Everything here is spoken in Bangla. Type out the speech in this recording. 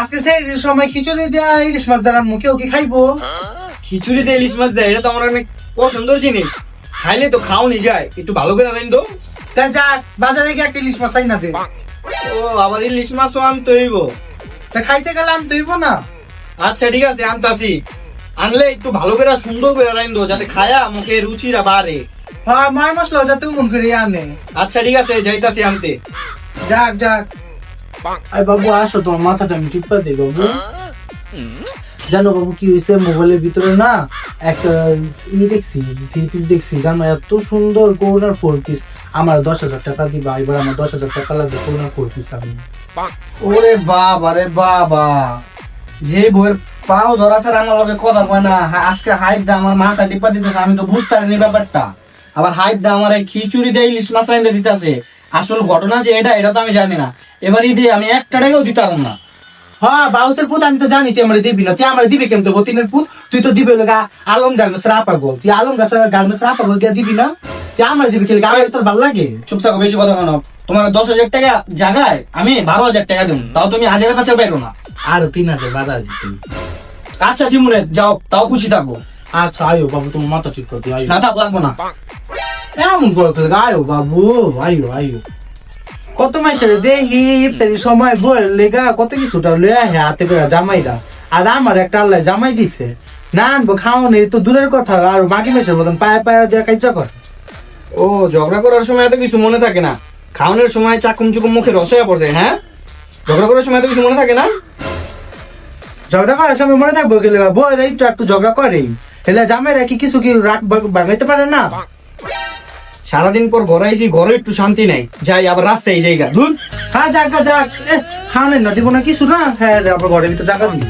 আজকে সেই সময় খিচুড়ি দেয়া ইলিশ মাছ দাঁড়ান মুখেও কি খাইবো? খিচুড়ি দিয়ে ইলিশ মাছ দেয়, এটা তো আমার অনেক পছন্দের জিনিস। খাইলে তো খাওনি যায়, একটু ভালো করে রাখেন তো। তা যাক বাজারে গিয়ে একটা ইলিশ মাছ আইনা দে। ও আবার ইলিশ মাছও আনতে হইব। তা খাইতে গেলে আনতে হইব না? আচ্ছা ঠিক আছে, আনতাছি। আনলে একটু ভালো করে সুন্দর করে রাখেন তো, যাতে খায়া মুখে রুচিরা বাড়ে। হ্যাঁ মায় মশলা যাতে মন করে আনে। আচ্ছা ঠিক আছে, যাইতাছি আনতে। যাক যাক। আই বাবু আসো, তোমার মাথাটা আমি টিপা দিই বাবু। জানো বাবু কি হয়েছে, মোবাইলের ভিতরে না একটা দেখছি, 3 পিস দেখছি, জানো এত সুন্দর করোনার 4 পিস। আমার 10,000 টাকা দিবা, এবার আমার 10,000 টাকা লাগবে করোনার 4 পিস। আমি ওরে বাবা রে বাবা, যে বইয়ের পাও ধরা ছাড়া আমার লগে কথা কয় না, আজকে হাইট দা আমার মাথা টিপা দিতেছে, আমি তো বুঝতে পারিনি ব্যাপারটা। আবার হাইট দা আমার এই খিচুড়ি দিয়ে ইলিশ মাছ রাইন্দা দিতেছে। আসল ঘটনা যে এটা তো আমি জানি না। এবার ঈদে আমি 1 টাকাও দিতে পারবো না। হ্যাঁ বাউসের পুত আমি তো জানি তুই আমার দিবি না, তুই আমার দিবি কেমন? তো বতিনের পুত তুই তো দিবি লগা আলম গার্মেন্টস রাপা গো, তুই আলম গার্মেন্টস রাপা গো গিয়া দিবি না, তুই আমার দিবি খেলে আমার তোর ভালো লাগে? চুপ থাকো, বেশি কথা কেন? তোমার 10,000 টাকা জায়গায় আমি 12,000 টাকা দেবো, তাও তুমি হাজারের কাছে পাইরো না। আর 3,000 বাধা দিতে। আচ্ছা দিমুনে যাও, তাও খুশি থাকবো। আচ্ছা আয়ো বাবু, তোমার মাথা ঠিক করতে আয়ো। না থাক, লাগবো না। এমন করে আয়ো বাবু, আয়ো আয়ো। কত মাইসের দেখি ইফতারি সময় বইয়ের লেগা কত কিছুটা লইয়া হাতে করে জামাইরা, আর আমার একটা আল্লাহ জামাই দিছে না আনবো খাও নেই তো দূরের কথা, আর মাটি মেসের মতন পায়ে পায়ে দেওয়া কাইচা করে। ও ঝগড়া করার সময় এত কিছু মনে থাকে না, খাওয়ানোর সময় চাকুম চুকুম মুখে রস হয়ে পড়ছে। হ্যাঁ, ঝগড়া করার সময় এত কিছু মনে থাকে না। ঝগড়া করার সময় মনে থাকবো গেলে বইয়ের একটু একটু ঝগড়া করে, হেলে জামাইরা কি কিছু কি রাগ ভাঙাইতে পারে না? সারাদিন পর ঘরে আইছি, ঘরে একটু শান্তি নাই, যাই আবার রাস্তায় জায়গা ধুন। হ্যাঁ যাক যাক, খাওয়ানেন না দিব না কিছু না, হ্যাঁ আবার ঘরের ভিতরে জায়গা দিই।